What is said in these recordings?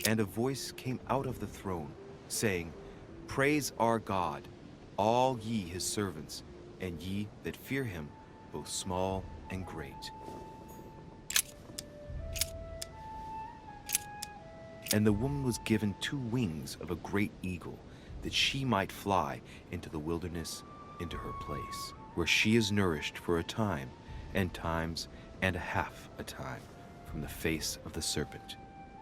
And a voice came out of the throne, saying, Praise our God, all ye his servants, and ye that fear him, both small and great. And the woman was given 2 wings of a great eagle, that she might fly into the wilderness, into her place, where she is nourished for a time, and times, and a half a time, from the face of the serpent.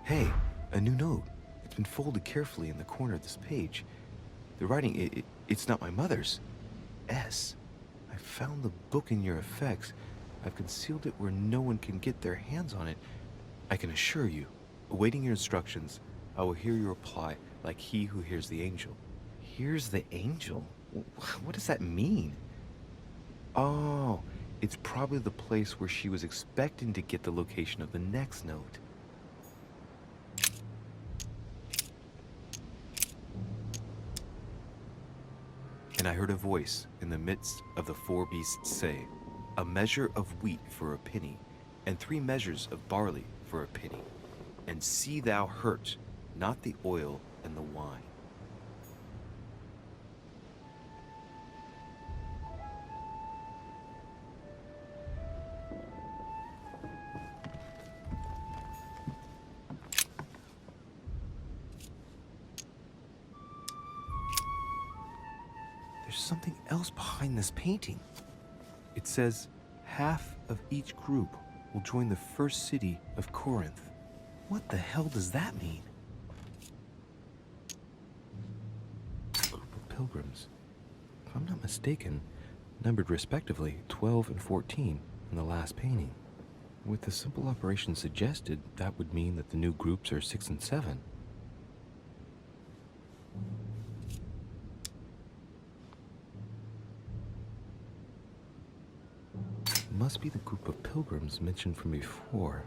Hey, a new note. It's been folded carefully in the corner of this page. The writing, it's not my mother's. S. I found the book in your effects. I've concealed it where no one can get their hands on it. I can assure you, awaiting your instructions, I will hear your reply like he who hears the angel. Hears the angel? What does that mean? Oh, it's probably the place where she was expecting to get the location of the next note. And I heard a voice in the midst of the 4 beasts say, A measure of wheat for a penny, and 3 measures of barley for a penny. And see thou hurt not the oil and the wine. There's something else behind this painting. It says, half of each group will join the first city of Corinth. What the hell does that mean? Group of pilgrims, if I'm not mistaken, numbered respectively 12 and 14 in the last painting. With the simple operation suggested, that would mean that the new groups are 6 and 7. Must be the group of pilgrims mentioned from before.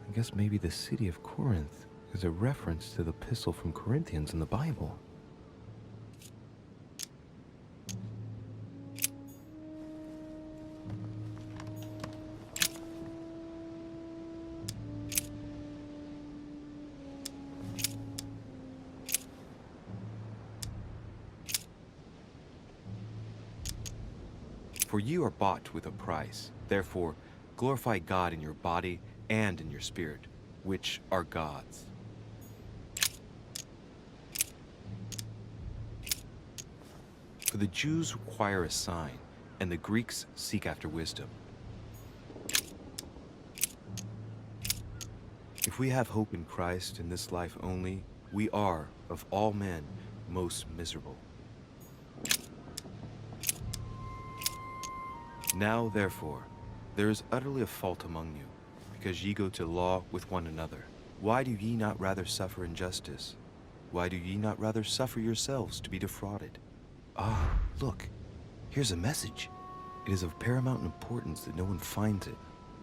I guess maybe the city of Corinth is a reference to the epistle from Corinthians in the Bible. For you are bought with a price. Therefore, glorify God in your body and in your spirit, which are God's. For the Jews require a sign, and the Greeks seek after wisdom. If we have hope in Christ in this life only, we are, of all men, most miserable. Now, therefore, there is utterly a fault among you, because ye go to law with one another. Why do ye not rather suffer injustice? Why do ye not rather suffer yourselves to be defrauded? Ah, look, here's a message. It is of paramount importance that no one finds it.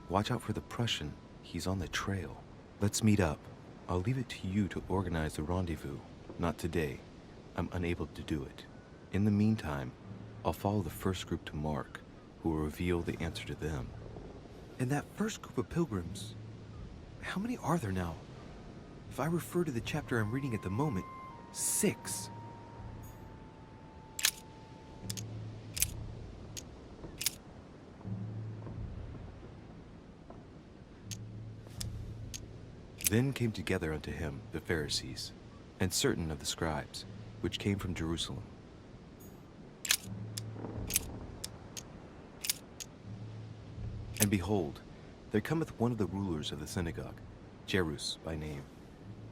Watch out for the Prussian. He's on the trail. Let's meet up. I'll leave it to you to organize the rendezvous. Not today. I'm unable to do it. In the meantime, I'll follow the first group to Mark, who will reveal the answer to them. And that first group of pilgrims, how many are there now? If I refer to the chapter I'm reading at the moment, 6. Then came together unto him the Pharisees, and certain of the scribes, which came from Jerusalem. And behold, there cometh one of the rulers of the synagogue, Jairus by name.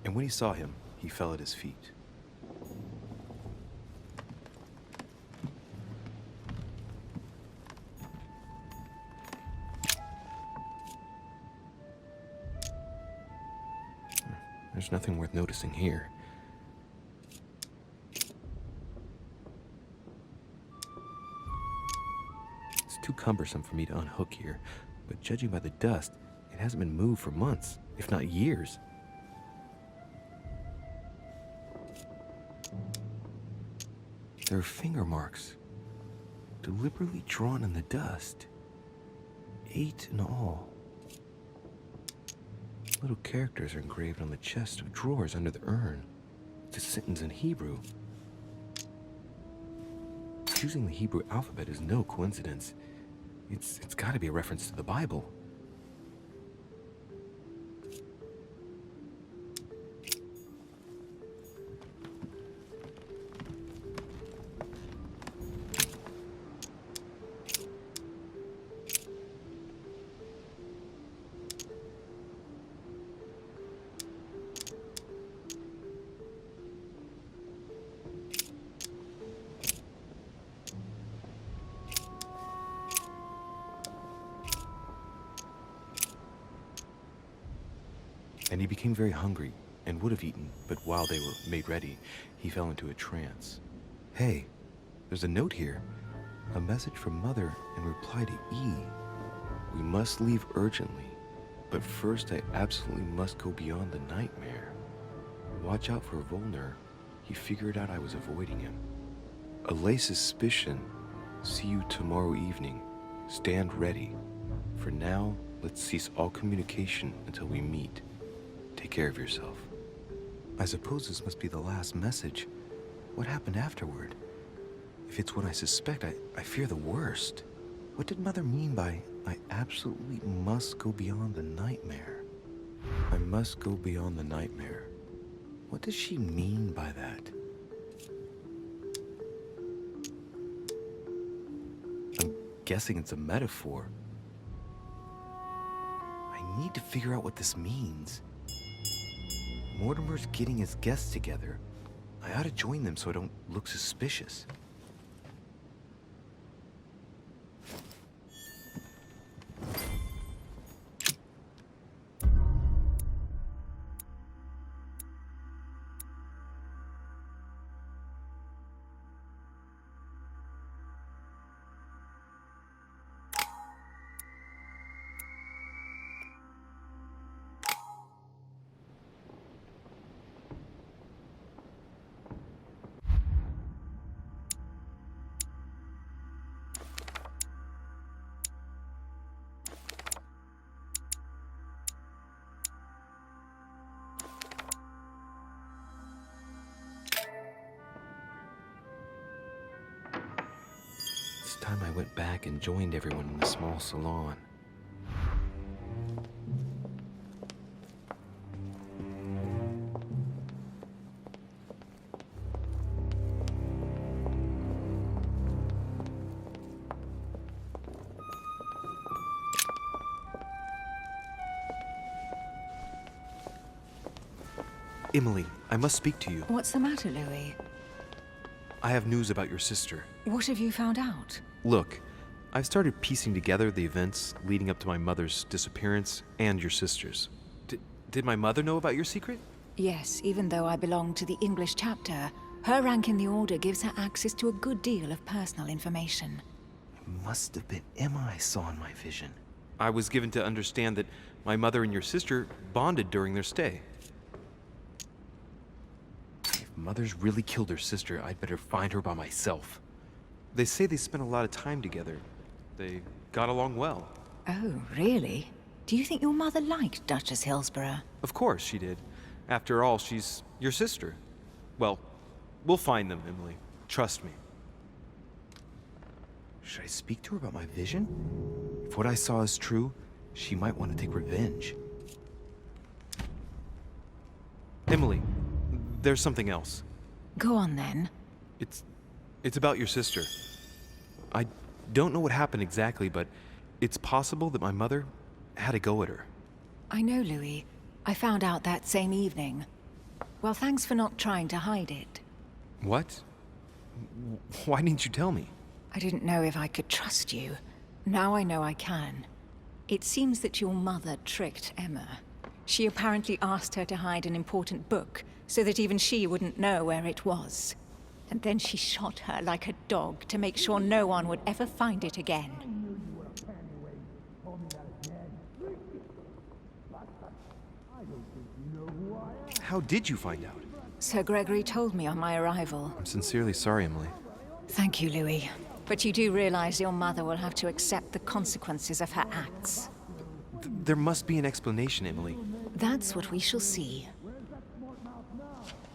And when he saw him, he fell at his feet. There's nothing worth noticing here. It's too cumbersome for me to unhook here, but judging by the dust, it hasn't been moved for months, if not years. There are finger marks, deliberately drawn in the dust. 8 in all. Little characters are engraved on the chest of drawers under the urn. It's a sentence in Hebrew. Choosing the Hebrew alphabet is no coincidence. It's got to be a reference to the Bible. And he became very hungry and would have eaten, but while they were made ready, he fell into a trance. Hey, there's a note here. A message from Mother in reply to E. We must leave urgently, but first I absolutely must go beyond the nightmare. Watch out for Volner. He figured out I was avoiding him. Allay suspicion. See you tomorrow evening. Stand ready. For now, let's cease all communication until we meet. Take care of yourself. I suppose this must be the last message. What happened afterward? If it's what I suspect, I fear the worst. What did Mother mean by, I absolutely must go beyond the nightmare? I must go beyond the nightmare. What does she mean by that? I'm guessing it's a metaphor. I need to figure out what this means. Mortimer's getting his guests together. I ought to join them so I don't look suspicious. Time I went back and joined everyone in the small salon. Emily, I must speak to you. What's the matter, Louis? I have news about your sister. What have you found out? Look, I've started piecing together the events leading up to my mother's disappearance and your sister's. Did my mother know about your secret? Yes, even though I belong to the English chapter, her rank in the Order gives her access to a good deal of personal information. It must have been Emma I saw in my vision. I was given to understand that my mother and your sister bonded during their stay. If Mother's really killed her sister, I'd better find her by myself. They say they spent a lot of time together. They got along well. Oh, really? Do you think your mother liked Duchess Hillsborough? Of course she did. After all, she's your sister. Well, we'll find them, Emily. Trust me. Should I speak to her about my vision? If what I saw is true, she might want to take revenge. Emily, there's something else. Go on, then. It's about your sister. I don't know what happened exactly, but it's possible that my mother had a go at her. I know, Louis. I found out that same evening. Well, thanks for not trying to hide it. What? Why didn't you tell me? I didn't know if I could trust you. Now I know I can. It seems that your mother tricked Emma. She apparently asked her to hide an important book, so that even she wouldn't know where it was. And then she shot her like a dog to make sure no one would ever find it again. How did you find out? Sir Gregory told me on my arrival. I'm sincerely sorry, Emily. Thank you, Louis. But you do realize your mother will have to accept the consequences of her acts. There must be an explanation, Emily. That's what we shall see.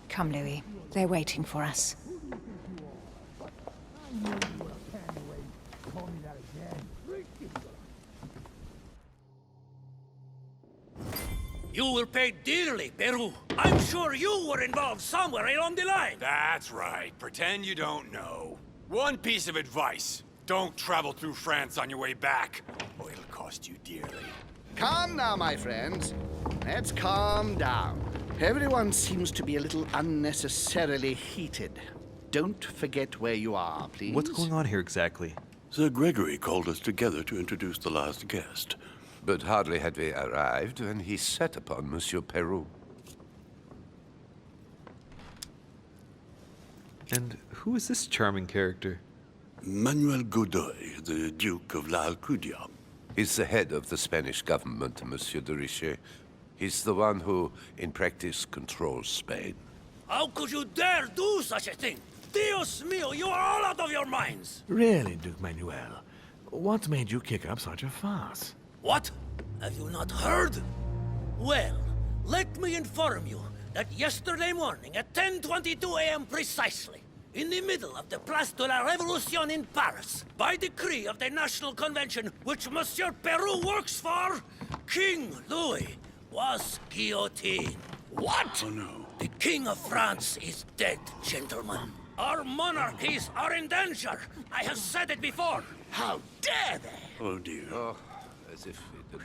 Come, Louis. They're waiting for us. You will pay dearly, Peru. I'm sure you were involved somewhere along the line. That's right. Pretend you don't know. One piece of advice. Don't travel through France on your way back, or it'll cost you dearly. Calm now, my friends. Let's calm down. Everyone seems to be a little unnecessarily heated. Don't forget where you are, please. What's going on here exactly? Sir Gregory called us together to introduce the last guest. But hardly had we arrived when he set upon Monsieur Peru. And who is this charming character? Manuel Godoy, the Duke of La Alcudia. He's the head of the Spanish government, Monsieur de Richet. He's the one who, in practice, controls Spain. How could you dare do such a thing? Dios mío, you are all out of your minds! Really, Duke Manuel? What made you kick up such a fuss? What? Have you not heard? Well, let me inform you that yesterday morning at 10:22 a.m. precisely, in the middle of the Place de la Révolution in Paris, by decree of the National Convention which Monsieur Peru works for, King Louis was guillotined. What? Oh, no. The King of France is dead, gentlemen. Our monarchies are in danger. I have said it before. How dare they? Oh, dear. Oh, as if it...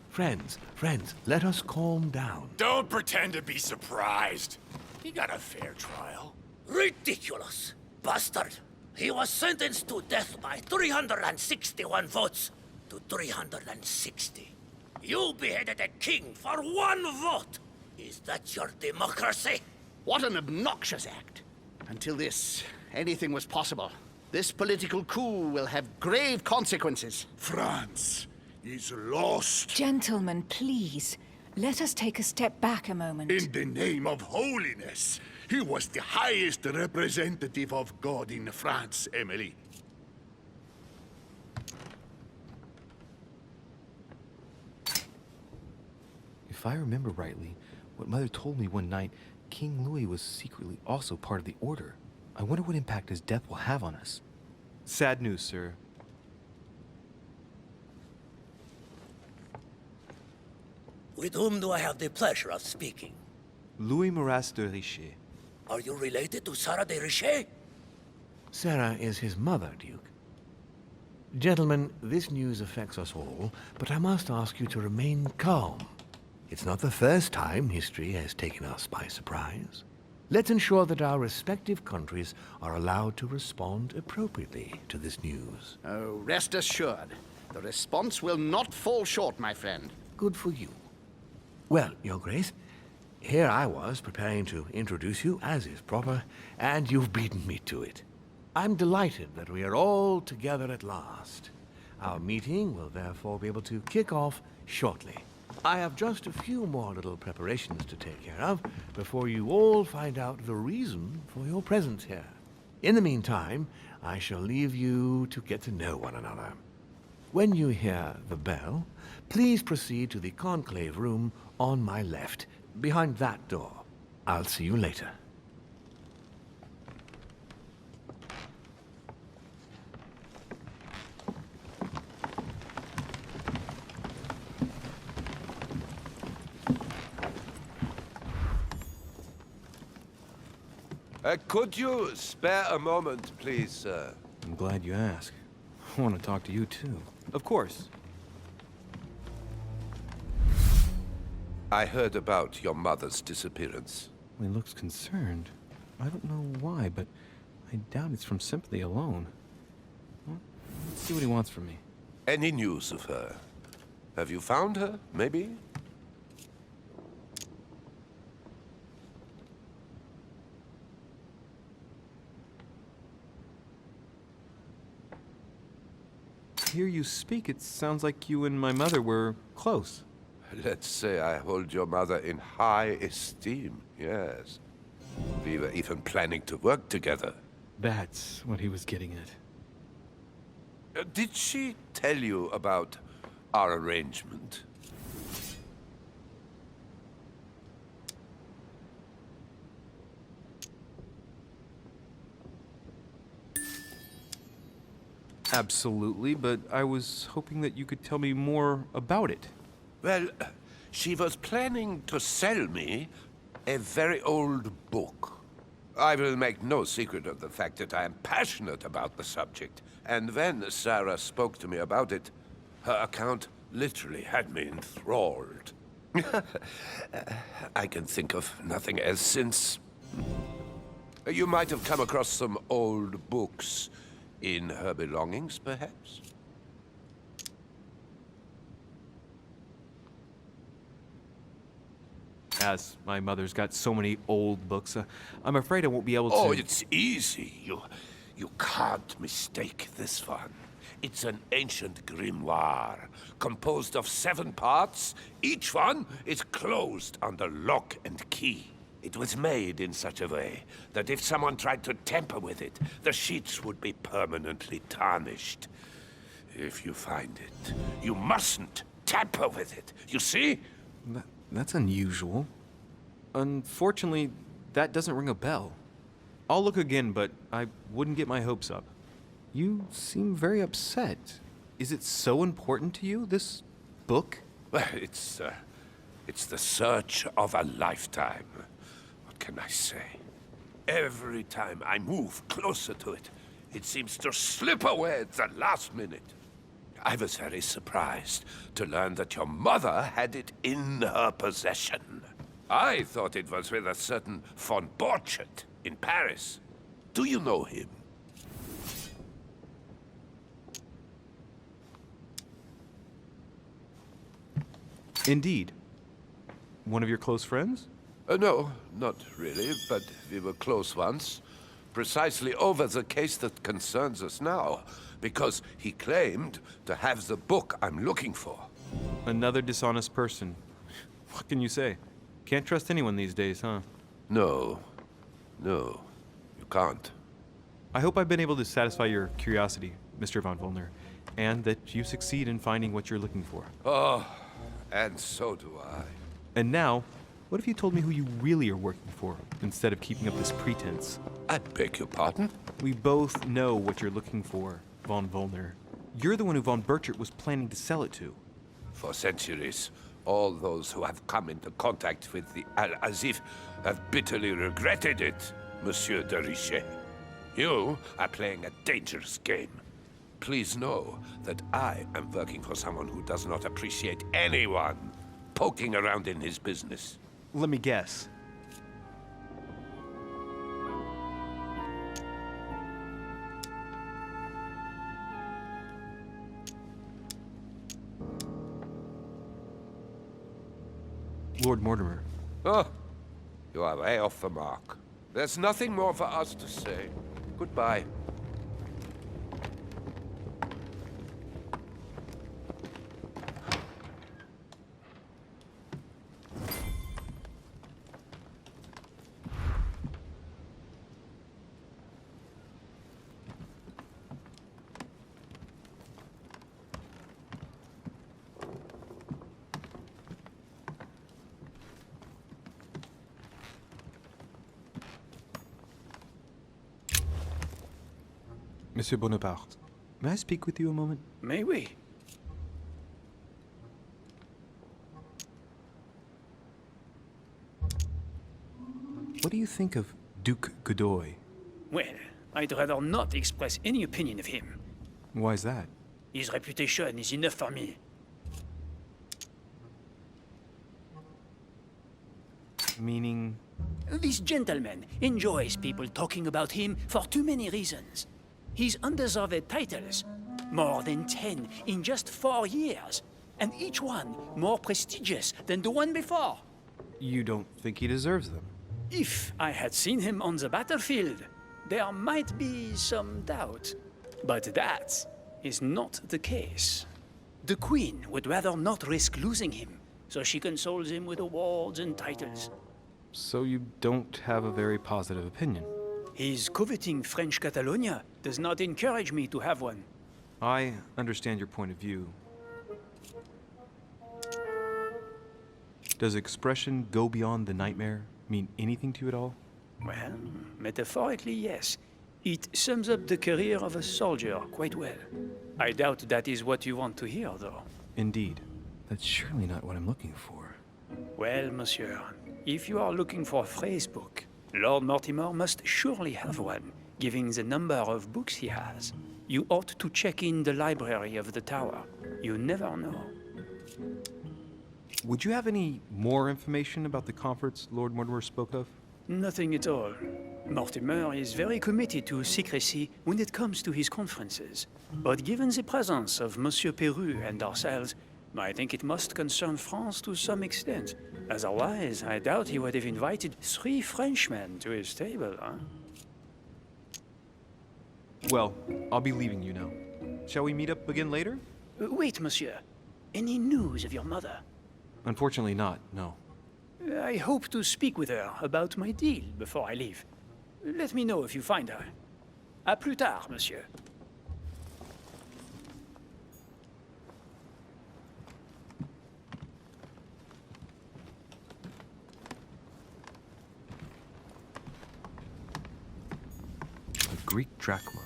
Friends, let us calm down. Don't pretend to be surprised. He got a fair trial. Ridiculous! Bastard! He was sentenced to death by 361 votes to 360. You beheaded a king for one vote! Is that your democracy? What an obnoxious act. Until this, anything was possible. This political coup will have grave consequences. France is lost. Gentlemen, please. Let us take a step back a moment. In the name of holiness. He was the highest representative of God in France, Emily. If I remember rightly, what Mother told me one night, King Louis was secretly also part of the Order. I wonder what impact his death will have on us. Sad news, sir. With whom do I have the pleasure of speaking? Louis Moras de Richet. Are you related to Sarah de Richet? Sarah is his mother, Duke. Gentlemen, this news affects us all, but I must ask you to remain calm. It's not the first time history has taken us by surprise. Let's ensure that our respective countries are allowed to respond appropriately to this news. Oh, rest assured. The response will not fall short, my friend. Good for you. Well, Your Grace, here I was preparing to introduce you as is proper, and you've beaten me to it. I'm delighted that we are all together at last. Our meeting will therefore be able to kick off shortly. I have just a few more little preparations to take care of before you all find out the reason for your presence here. In the meantime, I shall leave you to get to know one another. When you hear the bell, please proceed to the conclave room on my left, behind that door. I'll see you later. Could you spare a moment, please, sir? I'm glad you asked. I want to talk to you, too. Of course. I heard about your mother's disappearance. He looks concerned. I don't know why, but I doubt it's from sympathy alone. Well, let's see what he wants from me. Any news of her? Have you found her, maybe? Hear you speak, it sounds like you and my mother were close. Let's say I hold your mother in high esteem, yes. We were even planning to work together. That's what he was getting at. Did she tell you about our arrangement? Absolutely, but I was hoping that you could tell me more about it. Well, she was planning to sell me a very old book. I will make no secret of the fact that I am passionate about the subject, and when Sarah spoke to me about it, her account literally had me enthralled. I can think of nothing else since. You might have come across some old books in her belongings, perhaps? As my mother's got so many old books, I'm afraid I won't be able to... Oh, it's easy. You can't mistake this one. It's an ancient grimoire, composed of 7 parts. Each one is closed under lock and key. It was made in such a way that if someone tried to tamper with it, the sheets would be permanently tarnished. If you find it, you mustn't tamper with it. You see? That's unusual. Unfortunately, that doesn't ring a bell. I'll look again, but I wouldn't get my hopes up. You seem very upset. Is it so important to you, this book? Well, it's the search of a lifetime. What can I say? Every time I move closer to it, it seems to slip away at the last minute. I was very surprised to learn that your mother had it in her possession. I thought it was with a certain von Borchardt in Paris. Do you know him? Indeed. One of your close friends? No, not really, but we were close once. Precisely over the case that concerns us now, because he claimed to have the book I'm looking for. Another dishonest person. What can you say? Can't trust anyone these days, huh? No, you can't. I hope I've been able to satisfy your curiosity, Mr. von Wollner, and that you succeed in finding what you're looking for. Oh, and so do I. And now, what if you told me who you really are working for, instead of keeping up this pretense? I beg your pardon? We both know what you're looking for, von Wollner. You're the one who von Borchardt was planning to sell it to. For centuries, all those who have come into contact with the Al-Azif have bitterly regretted it, Monsieur de Richet. You are playing a dangerous game. Please know that I am working for someone who does not appreciate anyone poking around in his business. Let me guess. Lord Mortimer. Oh, you are way off the mark. There's nothing more for us to say. Goodbye. Monsieur Bonaparte, may I speak with you a moment? May we? What do you think of Duke Godoy? Well, I'd rather not express any opinion of him. Why is that? His reputation is enough for me. Meaning... This gentleman enjoys people talking about him for too many reasons. His undeserved titles, more than 10 in just 4 years, and each one more prestigious than the one before. You don't think he deserves them? If I had seen him on the battlefield, there might be some doubt. But that is not the case. The Queen would rather not risk losing him, so she consoles him with awards and titles. So you don't have a very positive opinion? His coveting French Catalonia does not encourage me to have one. I understand your point of view. Does expression "go beyond the nightmare" mean anything to you at all? Well, metaphorically, yes. It sums up the career of a soldier quite well. I doubt that is what you want to hear, though. Indeed. That's surely not what I'm looking for. Well, monsieur, if you are looking for a phrase book, Lord Mortimer must surely have one, given the number of books he has. You ought to check in the library of the tower. You never know. Would you have any more information about the conference Lord Mortimer spoke of? Nothing at all. Mortimer is very committed to secrecy when it comes to his conferences. But given the presence of Monsieur Peru and ourselves, I think it must concern France to some extent. Otherwise, I doubt he would have invited 3 Frenchmen to his table, huh? Well, I'll be leaving you now. Shall we meet up again later? Wait, monsieur. Any news of your mother? Unfortunately not, no. I hope to speak with her about my deal before I leave. Let me know if you find her. À plus tard, monsieur. A Greek drachma.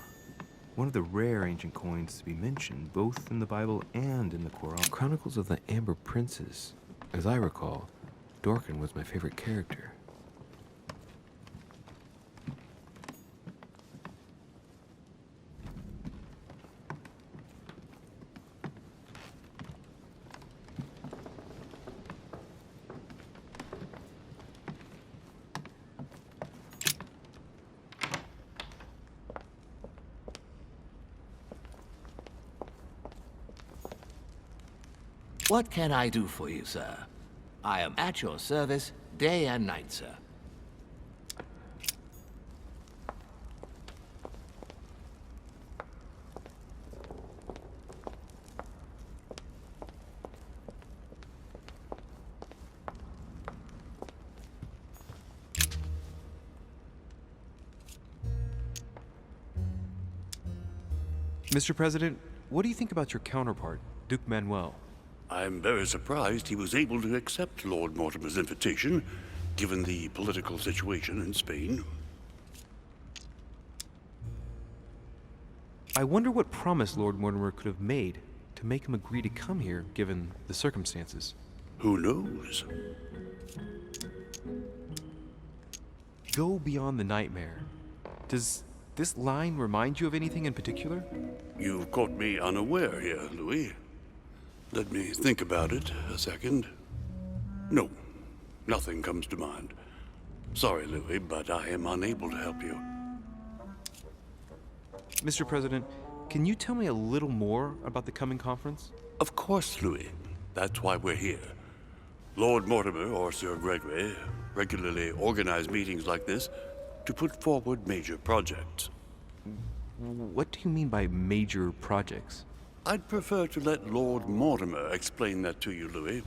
One of the rare ancient coins to be mentioned both in the Bible and in the Quran. Chronicles of the Amber Princes. As I recall, Dorkin was my favorite character. What can I do for you, sir? I am at your service day and night, sir. Mr. President, what do you think about your counterpart, Duke Manuel? I'm very surprised he was able to accept Lord Mortimer's invitation, given the political situation in Spain. I wonder what promise Lord Mortimer could have made to make him agree to come here, given the circumstances. Who knows? Go beyond the nightmare. Does this line remind you of anything in particular? You've caught me unaware here, Louis. Let me think about it a second. No, nothing comes to mind. Sorry, Louis, but I am unable to help you. Mr. President, can you tell me a little more about the coming conference? Of course, Louis. That's why we're here. Lord Mortimer or Sir Gregory regularly organize meetings like this to put forward major projects. What do you mean by major projects? I'd prefer to let Lord Mortimer explain that to you, Louis.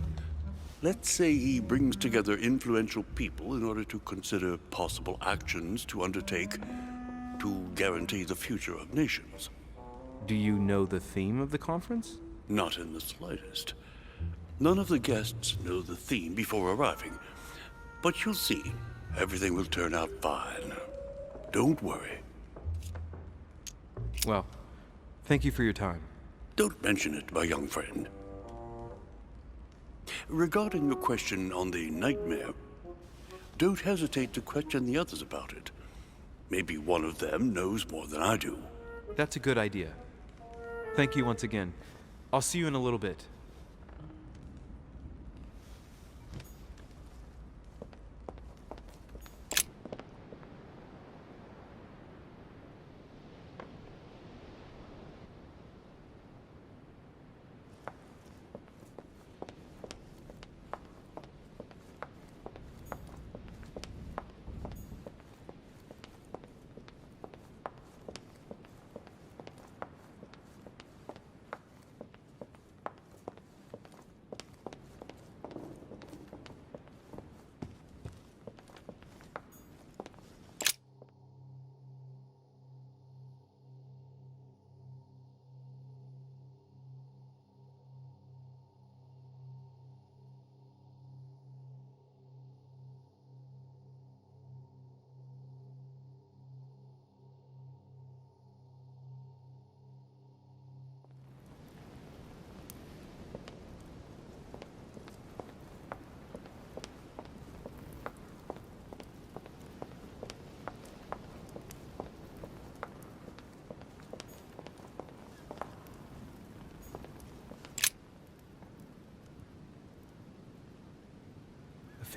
Let's say he brings together influential people in order to consider possible actions to undertake to guarantee the future of nations. Do you know the theme of the conference? Not in the slightest. None of the guests know the theme before arriving. But you'll see, everything will turn out fine. Don't worry. Well, thank you for your time. Don't mention it, my young friend. Regarding your question on the nightmare, don't hesitate to question the others about it. Maybe one of them knows more than I do. That's a good idea. Thank you once again. I'll see you in a little bit.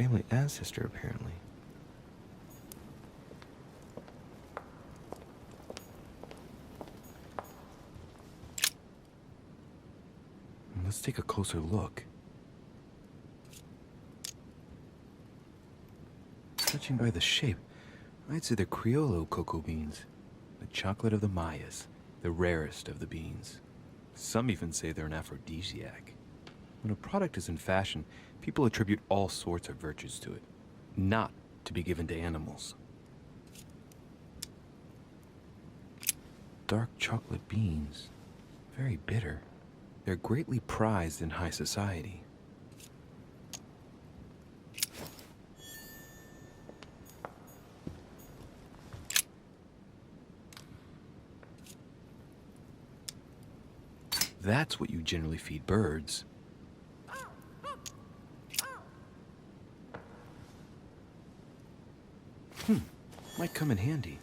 family ancestor, apparently. Let's take a closer look. Judging by the shape, I'd say they're Criollo cocoa beans. The chocolate of the Mayas, the rarest of the beans. Some even say they're an aphrodisiac. When a product is in fashion, people attribute all sorts of virtues to it, not to be given to animals. Dark chocolate beans, very bitter. They're greatly prized in high society. That's what you generally feed birds. Might come in handy.